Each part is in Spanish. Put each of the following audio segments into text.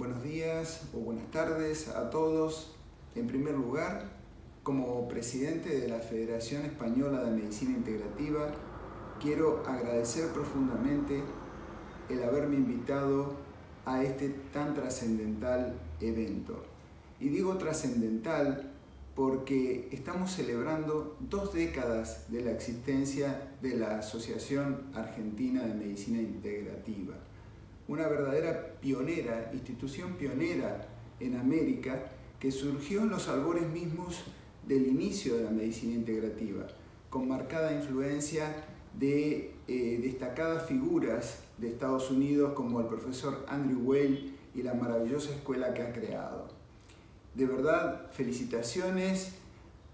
Buenos días o buenas tardes a todos. En primer lugar, como presidente de la Federación Española de Medicina Integrativa, quiero agradecer profundamente el haberme invitado a este tan trascendental evento. Y digo trascendental porque estamos celebrando 2 décadas de la existencia de la Asociación Argentina de Medicina Integrativa, una verdadera pionera, institución pionera en América, que surgió en los albores mismos del inicio de la medicina integrativa, con marcada influencia de destacadas figuras de Estados Unidos como el profesor Andrew Weil y la maravillosa escuela que ha creado. De verdad, felicitaciones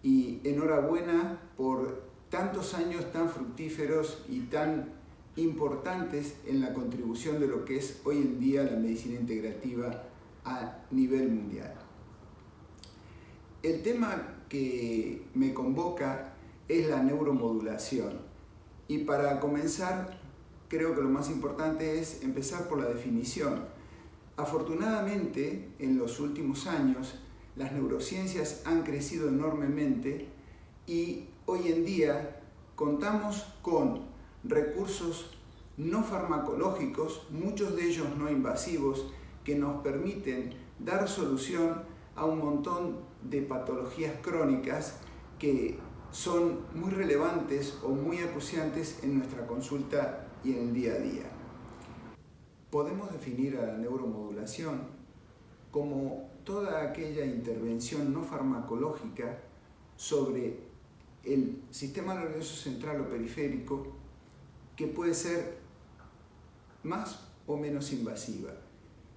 y enhorabuena por tantos años tan fructíferos y tan importantes en la contribución de lo que es hoy en día la medicina integrativa a nivel mundial. El tema que me convoca es la neuromodulación, y para comenzar creo que lo más importante es empezar por la definición. Afortunadamente, en los últimos años las neurociencias han crecido enormemente y hoy en día contamos con recursos no farmacológicos, muchos de ellos no invasivos, que nos permiten dar solución a un montón de patologías crónicas que son muy relevantes o muy acuciantes en nuestra consulta y en el día a día. Podemos definir a la neuromodulación como toda aquella intervención no farmacológica sobre el sistema nervioso central o periférico que puede ser más o menos invasiva.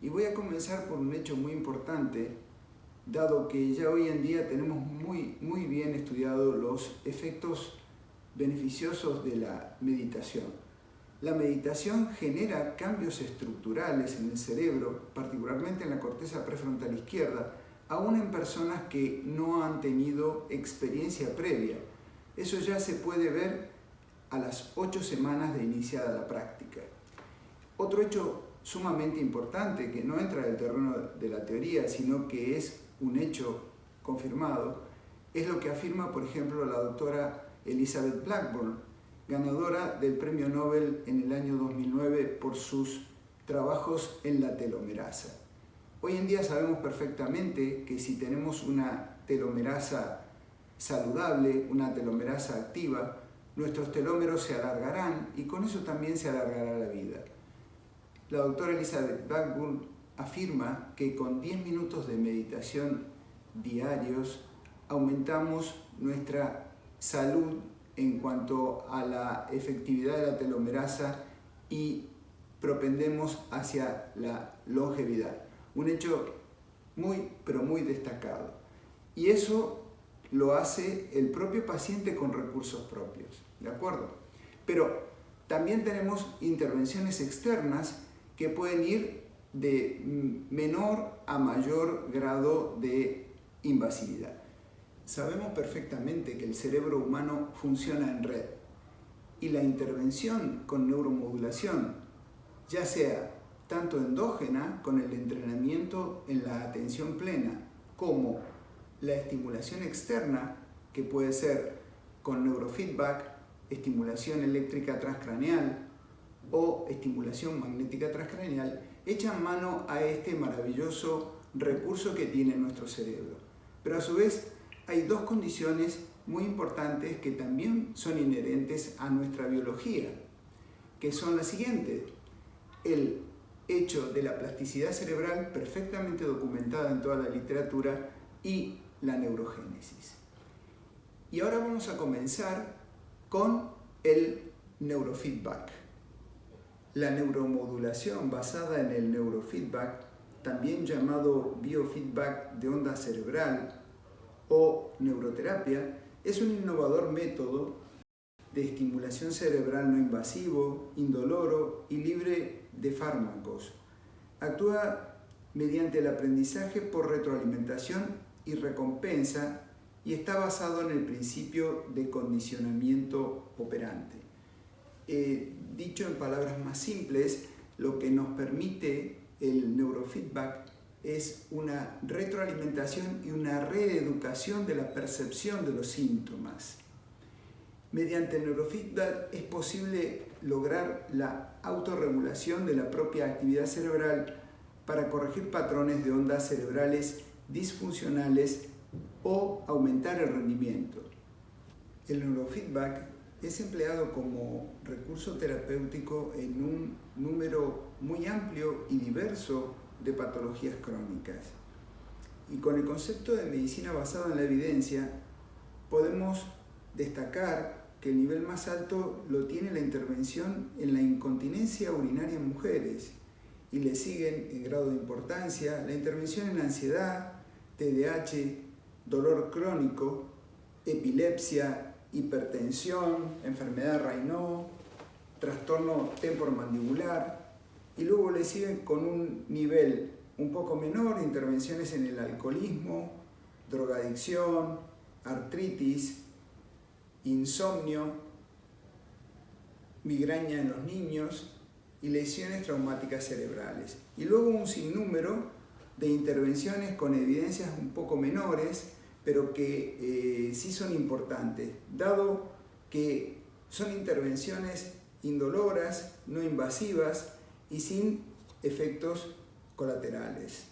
Y voy a comenzar por un hecho muy importante, dado que ya hoy en día tenemos muy bien estudiados los efectos beneficiosos de la meditación. La meditación genera cambios estructurales en el cerebro, particularmente en la corteza prefrontal izquierda, aún en personas que no han tenido experiencia previa. Eso ya se puede ver a las 8 semanas de iniciada la práctica. Otro hecho sumamente importante, que no entra en el terreno de la teoría, sino que es un hecho confirmado, es lo que afirma, por ejemplo, la doctora Elizabeth Blackburn, ganadora del Premio Nobel en el año 2009 por sus trabajos en la telomerasa. Hoy en día sabemos perfectamente que si tenemos una telomerasa saludable, una telomerasa activa, nuestros telómeros se alargarán y con eso también se alargará la vida. La doctora Elizabeth Blackburn afirma que con 10 minutos de meditación diarios aumentamos nuestra salud en cuanto a la efectividad de la telomerasa y propendemos hacia la longevidad. Un hecho pero muy destacado. Y eso lo hace el propio paciente con recursos propios, ¿de acuerdo? Pero también tenemos intervenciones externas que pueden ir de menor a mayor grado de invasividad. Sabemos perfectamente que el cerebro humano funciona en red y la intervención con neuromodulación, ya sea tanto endógena con el entrenamiento en la atención plena como la estimulación externa, que puede ser con neurofeedback, estimulación eléctrica transcraneal o estimulación magnética transcraneal, echan mano a este maravilloso recurso que tiene nuestro cerebro. Pero a su vez hay 2 condiciones muy importantes que también son inherentes a nuestra biología, que son las siguientes: el hecho de la plasticidad cerebral perfectamente documentada en toda la literatura y la neurogénesis. Y ahora vamos a comenzar con el neurofeedback. La neuromodulación basada en el neurofeedback, también llamado biofeedback de onda cerebral o neuroterapia, es un innovador método de estimulación cerebral no invasivo, indoloro y libre de fármacos. Actúa mediante el aprendizaje por retroalimentación y recompensa y está basado en el principio de condicionamiento operante. Dicho en palabras más simples, lo que nos permite el neurofeedback es una retroalimentación y una reeducación de la percepción de los síntomas. Mediante el neurofeedback es posible lograr la autorregulación de la propia actividad cerebral para corregir patrones de ondas cerebrales disfuncionales o aumentar el rendimiento. El neurofeedback es empleado como recurso terapéutico en un número muy amplio y diverso de patologías crónicas. Y con el concepto de medicina basada en la evidencia, podemos destacar que el nivel más alto lo tiene la intervención en la incontinencia urinaria en mujeres, y le siguen en grado de importancia la intervención en ansiedad, TDAH, dolor crónico, epilepsia, hipertensión, enfermedad de Raynaud, trastorno temporomandibular, y luego le siguen con un nivel un poco menor intervenciones en el alcoholismo, drogadicción, artritis, insomnio, migraña en los niños y lesiones traumáticas cerebrales. Y luego un sinnúmero de intervenciones con evidencias un poco menores, pero que sí son importantes, dado que son intervenciones indoloras, no invasivas y sin efectos colaterales.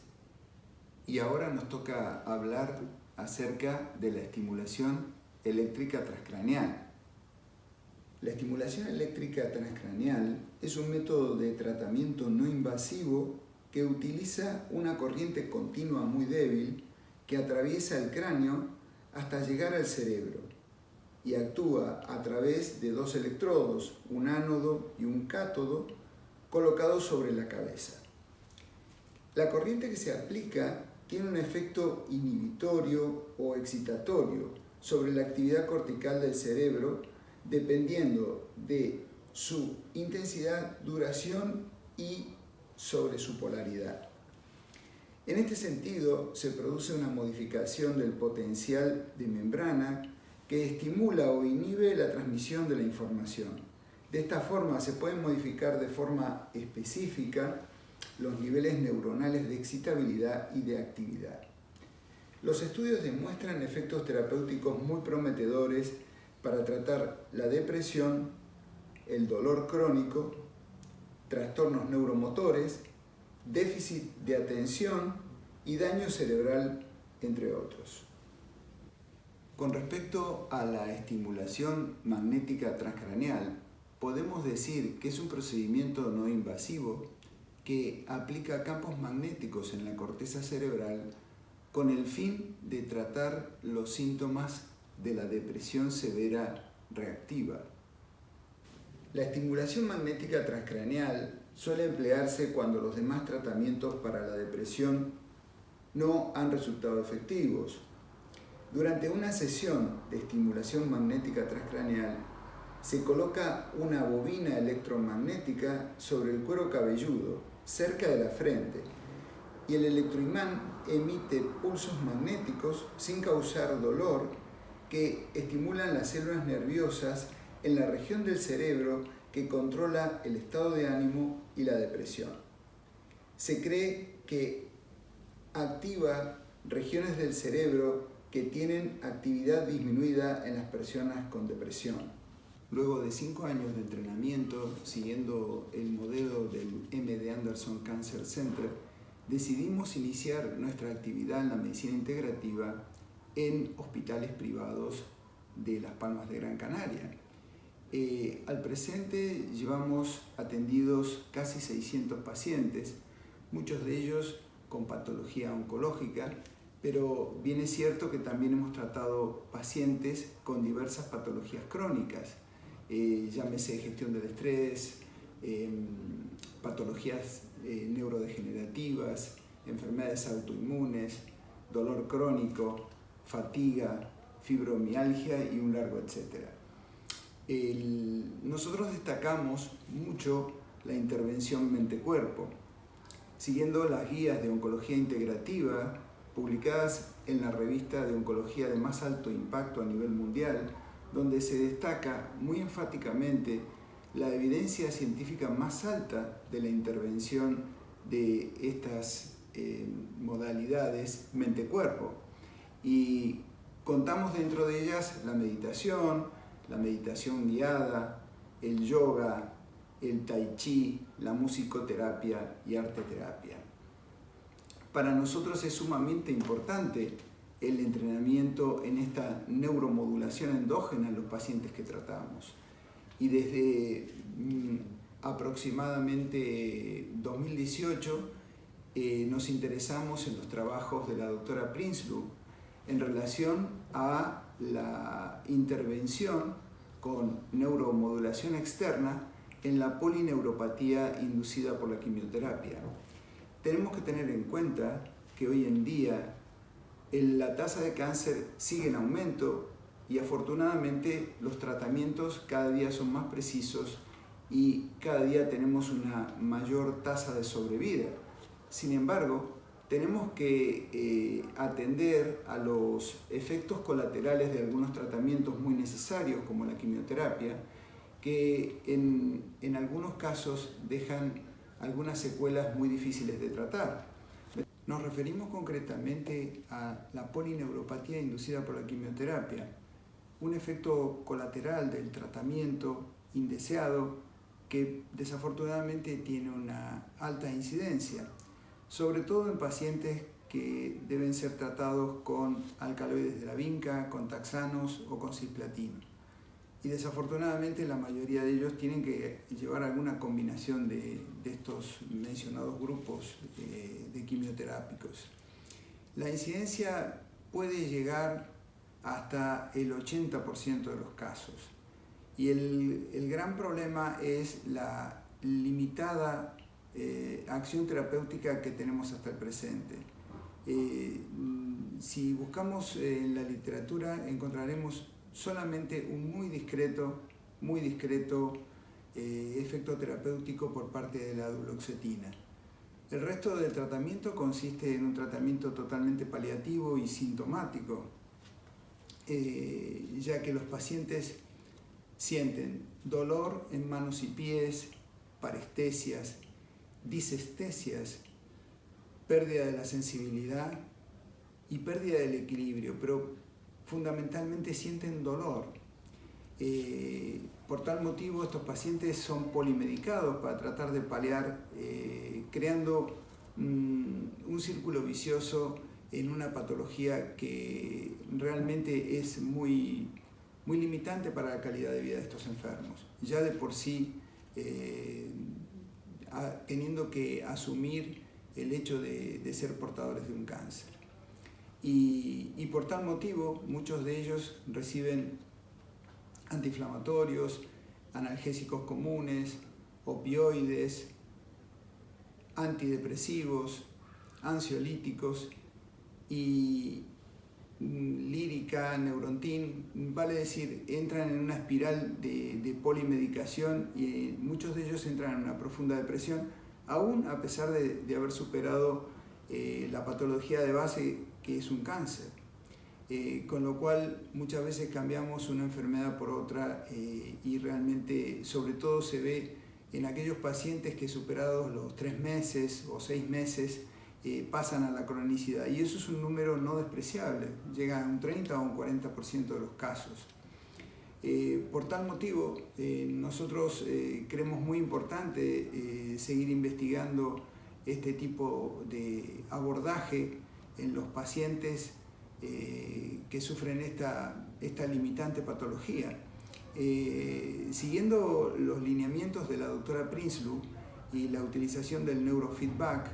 Y ahora nos toca hablar acerca de la estimulación eléctrica transcraneal. La estimulación eléctrica transcraneal es un método de tratamiento no invasivo que utiliza una corriente continua muy débil que atraviesa el cráneo hasta llegar al cerebro y actúa a través de dos electrodos, un ánodo y un cátodo, colocados sobre la cabeza. La corriente que se aplica tiene un efecto inhibitorio o excitatorio sobre la actividad cortical del cerebro, dependiendo de su intensidad, duración y sobre su polaridad. En este sentido, se produce una modificación del potencial de membrana que estimula o inhibe la transmisión de la información. De esta forma, se pueden modificar de forma específica los niveles neuronales de excitabilidad y de actividad. Los estudios demuestran efectos terapéuticos muy prometedores para tratar la depresión, el dolor crónico, trastornos neuromotores, déficit de atención y daño cerebral, entre otros. Con respecto a la estimulación magnética transcraneal, podemos decir que es un procedimiento no invasivo que aplica campos magnéticos en la corteza cerebral con el fin de tratar los síntomas de la depresión severa reactiva. La estimulación magnética transcraneal suele emplearse cuando los demás tratamientos para la depresión no han resultado efectivos. Durante una sesión de estimulación magnética transcraneal, se coloca una bobina electromagnética sobre el cuero cabelludo, cerca de la frente, y el electroimán emite pulsos magnéticos sin causar dolor que estimulan las células nerviosas en la región del cerebro que controla el estado de ánimo y la depresión. Se cree que activa regiones del cerebro que tienen actividad disminuida en las personas con depresión. Luego de 5 años de entrenamiento, siguiendo el modelo del MD Anderson Cancer Center, decidimos iniciar nuestra actividad en la medicina integrativa en hospitales privados de Las Palmas de Gran Canaria. Al presente llevamos atendidos casi 600 pacientes, muchos de ellos con patología oncológica, pero bien es cierto que también hemos tratado pacientes con diversas patologías crónicas, llámese gestión del estrés, patologías neurodegenerativas, enfermedades autoinmunes, dolor crónico, fatiga, fibromialgia y un largo etcétera. Nosotros destacamos mucho la intervención mente-cuerpo, siguiendo las guías de oncología integrativa publicadas en la revista de oncología de más alto impacto a nivel mundial, donde se destaca muy enfáticamente la evidencia científica más alta de la intervención de estas modalidades mente-cuerpo. Y contamos dentro de ellas la meditación guiada, el yoga, el tai chi, la musicoterapia y arteterapia. Para nosotros es sumamente importante el entrenamiento en esta neuromodulación endógena en los pacientes que tratamos. Y desde aproximadamente 2018 nos interesamos en los trabajos de la doctora Prinsloo en relación a la intervención con neuromodulación externa en la polineuropatía inducida por la quimioterapia. Tenemos que tener en cuenta que hoy en día la tasa de cáncer sigue en aumento y afortunadamente los tratamientos cada día son más precisos y cada día tenemos una mayor tasa de sobrevida. Sin embargo, tenemos que atender a los efectos colaterales de algunos tratamientos muy necesarios como la quimioterapia, que en algunos casos dejan algunas secuelas muy difíciles de tratar. Nos referimos concretamente a la polineuropatía inducida por la quimioterapia, un efecto colateral del tratamiento indeseado que desafortunadamente tiene una alta incidencia, sobre todo en pacientes que deben ser tratados con alcaloides de la vinca, con taxanos o con cisplatino. Y desafortunadamente la mayoría de ellos tienen que llevar alguna combinación de estos mencionados grupos de quimioterápicos. La incidencia puede llegar hasta el 80% de los casos. Y el gran problema es la limitada acción terapéutica que tenemos hasta el presente. Si buscamos en la literatura encontraremos solamente un muy discreto efecto terapéutico por parte de la duloxetina. El resto del tratamiento consiste en un tratamiento totalmente paliativo y sintomático, ya que los pacientes sienten dolor en manos y pies, parestesias, disestesias, pérdida de la sensibilidad y pérdida del equilibrio, pero fundamentalmente sienten dolor. Por tal motivo, estos pacientes son polimedicados para tratar de paliar, creando un círculo vicioso en una patología que realmente es muy limitante para la calidad de vida de estos enfermos. Ya de por sí, teniendo que asumir el hecho de ser portadores de un cáncer. Y por tal motivo, muchos de ellos reciben antiinflamatorios, analgésicos comunes, opioides, antidepresivos, ansiolíticos y lírica, neurontin, vale decir, entran en una espiral de polimedicación y muchos de ellos entran en una profunda depresión, aún a pesar de haber superado la patología de base que es un cáncer. Con lo cual muchas veces cambiamos una enfermedad por otra y realmente sobre todo se ve en aquellos pacientes que superados los 3 meses o 6 meses pasan a la cronicidad, y eso es un número no despreciable, llega a un 30 o un 40% de los casos. Por tal motivo, nosotros creemos muy importante seguir investigando este tipo de abordaje en los pacientes que sufren esta limitante patología. Siguiendo los lineamientos de la doctora Prinsloo y la utilización del neurofeedback,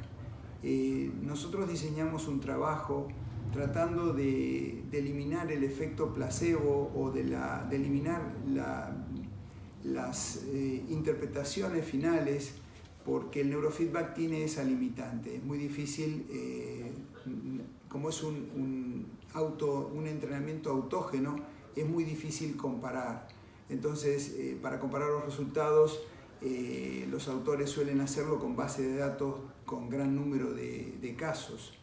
nosotros diseñamos un trabajo tratando de eliminar el efecto placebo o de eliminar las interpretaciones finales, porque el neurofeedback tiene esa limitante. Es muy difícil, como es un entrenamiento autógeno, es muy difícil comparar. Entonces, para comparar los resultados, los autores suelen hacerlo con base de datos con gran número de casos.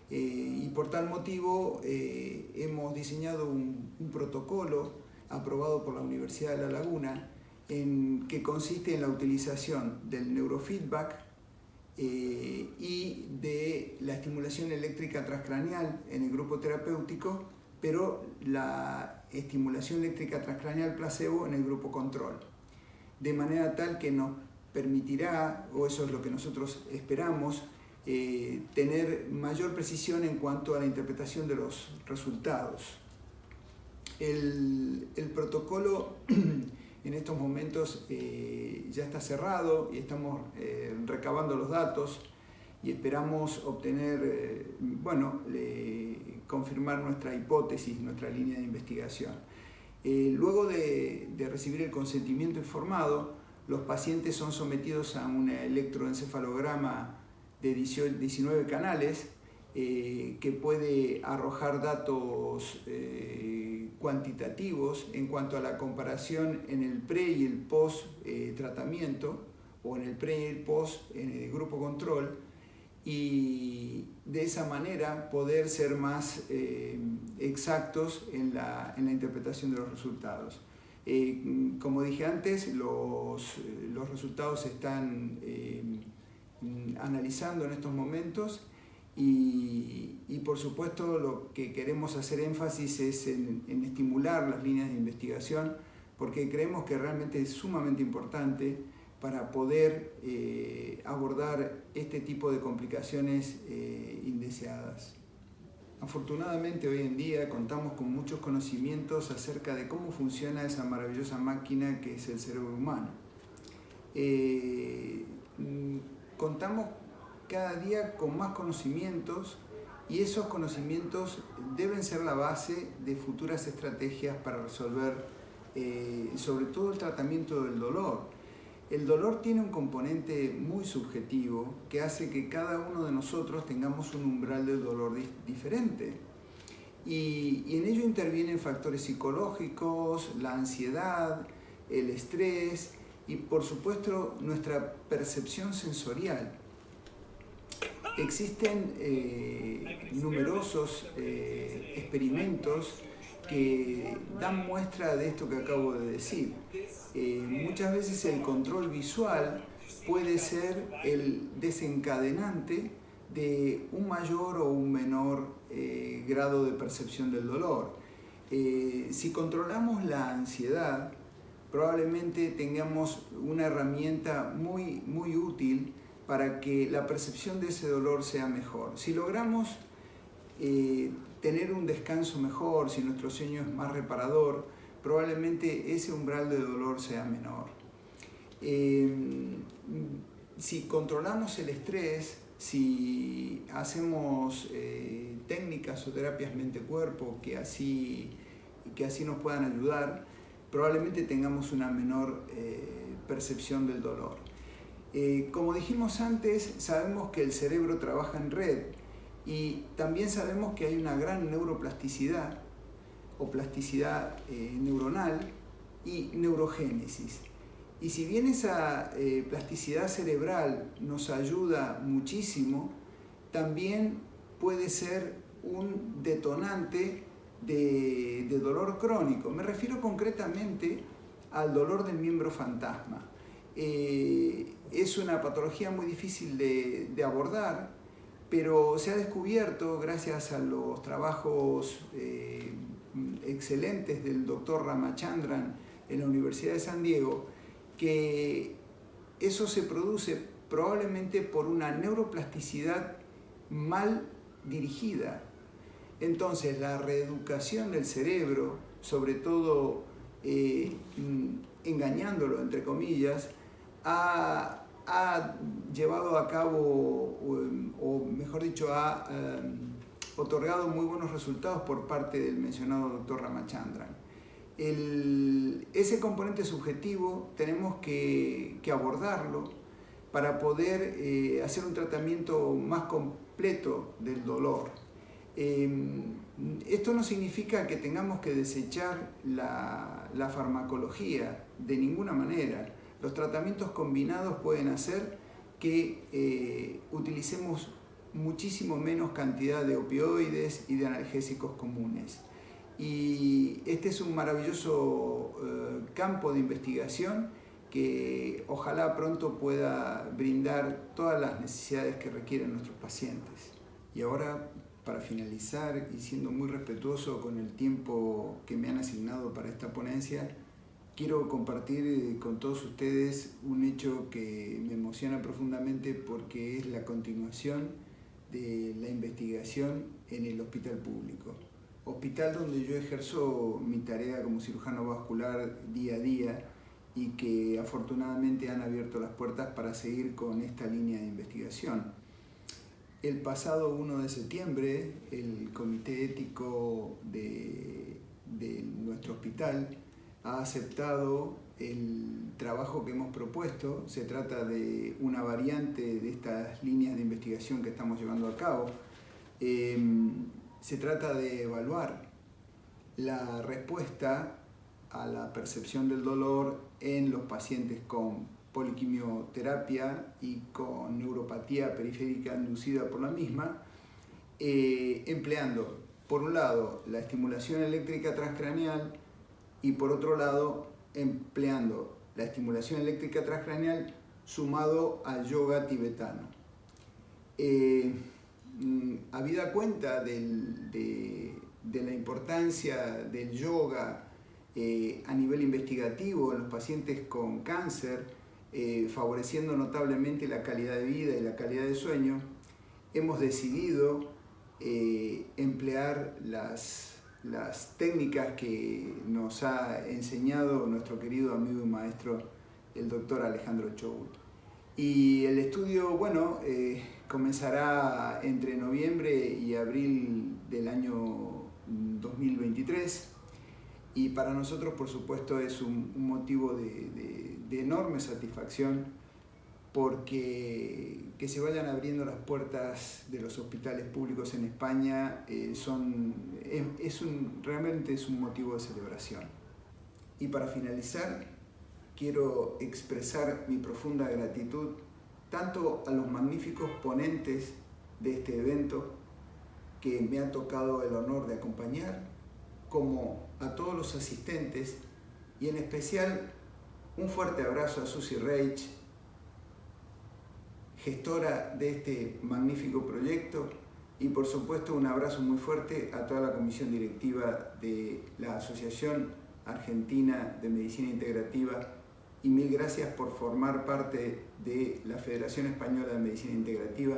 Y por tal motivo hemos diseñado un protocolo aprobado por la Universidad de La Laguna que consiste en la utilización del neurofeedback y de la estimulación eléctrica transcraneal en el grupo terapéutico, pero la estimulación eléctrica transcraneal placebo en el grupo control. De manera tal que nos permitirá, o eso es lo que nosotros esperamos, tener mayor precisión en cuanto a la interpretación de los resultados. El protocolo en estos momentos ya está cerrado y estamos recabando los datos y esperamos obtener, confirmar nuestra hipótesis, nuestra línea de investigación. Luego de recibir el consentimiento informado, los pacientes son sometidos a un electroencefalograma de 19 canales que puede arrojar datos cuantitativos en cuanto a la comparación en el pre y el post tratamiento, o en el pre y el post en el grupo control, y de esa manera poder ser más exactos en la interpretación de los resultados. Como dije antes, los resultados se están analizando en estos momentos y por supuesto lo que queremos hacer énfasis es en estimular las líneas de investigación, porque creemos que realmente es sumamente importante para poder abordar este tipo de complicaciones indeseadas. Afortunadamente hoy en día contamos con muchos conocimientos acerca de cómo funciona esa maravillosa máquina que es el cerebro humano. Contamos cada día con más conocimientos y esos conocimientos deben ser la base de futuras estrategias para resolver sobre todo el tratamiento del dolor. El dolor tiene un componente muy subjetivo que hace que cada uno de nosotros tengamos un umbral del dolor diferente. Y en ello intervienen factores psicológicos, la ansiedad, el estrés y por supuesto nuestra percepción sensorial. Existen numerosos experimentos que dan muestra de esto que acabo de decir. Muchas veces el control visual puede ser el desencadenante de un mayor o un menor grado de percepción del dolor. Si controlamos la ansiedad, probablemente tengamos una herramienta muy útil para que la percepción de ese dolor sea mejor. Si logramos tener un descanso mejor, si nuestro sueño es más reparador, probablemente ese umbral de dolor sea menor. Si controlamos el estrés, si hacemos técnicas o terapias mente-cuerpo que así nos puedan ayudar, probablemente tengamos una menor percepción del dolor. Como dijimos antes, sabemos que el cerebro trabaja en red y también sabemos que hay una gran neuroplasticidad o plasticidad neuronal y neurogénesis. Y si bien esa plasticidad cerebral nos ayuda muchísimo, también puede ser un detonante de dolor crónico. Me refiero concretamente al dolor del miembro fantasma. Es una patología muy difícil de abordar, pero se ha descubierto, gracias a los trabajos excelentes del doctor Ramachandran en la Universidad de San Diego, que eso se produce probablemente por una neuroplasticidad mal dirigida. Entonces, la reeducación del cerebro, sobre todo engañándolo, entre comillas, ha llevado a cabo, o mejor dicho, ha otorgado muy buenos resultados por parte del mencionado doctor Ramachandran. Ese componente subjetivo tenemos que abordarlo para poder hacer un tratamiento más completo del dolor. Esto no significa que tengamos que desechar la farmacología de ninguna manera. Los tratamientos combinados pueden hacer que utilicemos muchísimo menos cantidad de opioides y de analgésicos comunes. Y este es un maravilloso campo de investigación que ojalá pronto pueda brindar todas las necesidades que requieren nuestros pacientes. Y ahora, para finalizar, y siendo muy respetuoso con el tiempo que me han asignado para esta ponencia, quiero compartir con todos ustedes un hecho que me emociona profundamente porque es la continuación de la investigación en el hospital público. Hospital donde yo ejerzo mi tarea como cirujano vascular día a día y que afortunadamente han abierto las puertas para seguir con esta línea de investigación. El pasado 1 de septiembre, el Comité Ético de nuestro hospital ha aceptado el trabajo que hemos propuesto. Se trata de una variante de estas líneas de investigación que estamos llevando a cabo. Se trata de evaluar la respuesta a la percepción del dolor en los pacientes con poliquimioterapia y con neuropatía periférica inducida por la misma, empleando, por un lado, la estimulación eléctrica transcraneal y, por otro lado, empleando la estimulación eléctrica transcraneal sumado al yoga tibetano. Habida cuenta de la importancia del yoga a nivel investigativo en los pacientes con cáncer, favoreciendo notablemente la calidad de vida y la calidad de sueño, hemos decidido emplear las técnicas que nos ha enseñado nuestro querido amigo y maestro, el doctor Alejandro Choul. Y el estudio, bueno, comenzará entre noviembre y abril del año 2023. Y para nosotros, por supuesto, es un motivo de enorme satisfacción porque que se vayan abriendo las puertas de los hospitales públicos en España realmente es un motivo de celebración. Y para finalizar, quiero expresar mi profunda gratitud tanto a los magníficos ponentes de este evento que me ha tocado el honor de acompañar, como a todos los asistentes, y en especial un fuerte abrazo a Susie Reich, gestora de este magnífico proyecto, y por supuesto un abrazo muy fuerte a toda la comisión directiva de la Asociación Argentina de Medicina Integrativa, y mil gracias por formar parte de la Federación Española de Medicina Integrativa,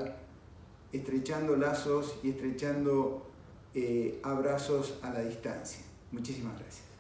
estrechando lazos y estrechando abrazos a la distancia. Muchísimas gracias.